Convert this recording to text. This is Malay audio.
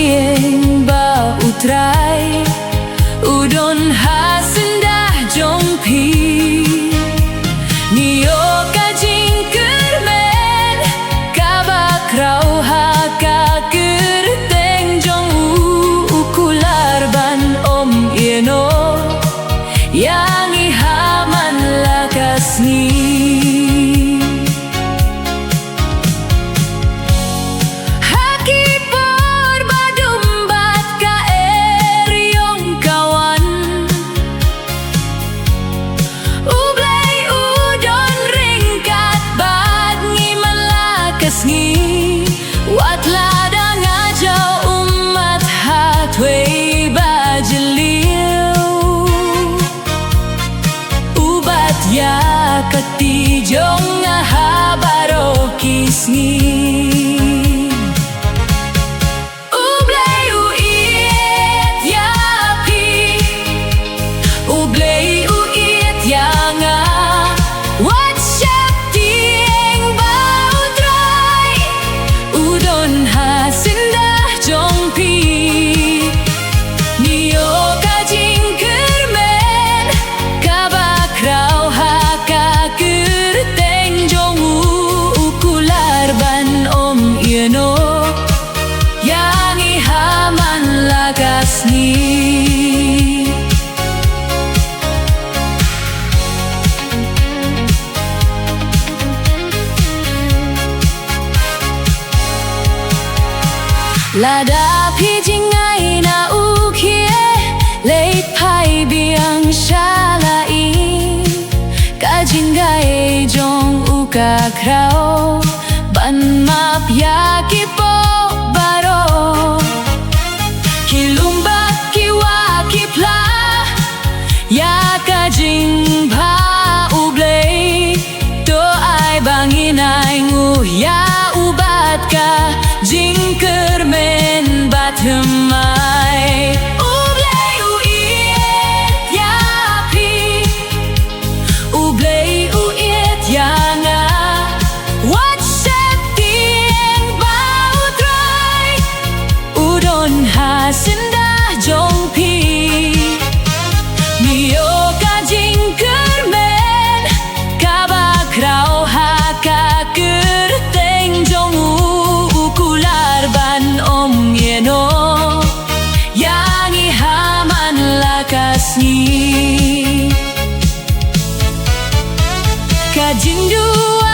tieng ba utrai udon hasendah jompi nio kajing kermen kabakrau haka kerteng jong ukular ban om ieno yang ihaman lakas ni kati jong habaro kisni Blei Ieid ya pi Blei Ieid ya nga wat siap tieng bau trai udon hasendah jong pi nio kajing kermen kabakrau kerteng jong ukular ban om ieno yang ihaman lagas ni lada pijing ai na ukie leit pai biang shalai kajinggai jong uka krau ban map ya kipo baro kilumba kiwa kipla ya kajing ba Blei to ai bangin ai ngu ya ubat ka jing kermen batemai hasendah jong pi nio kajing kermen kabakrau haka kerteng jong ukular ban om ieno yang ihaman lakas ni kajing dua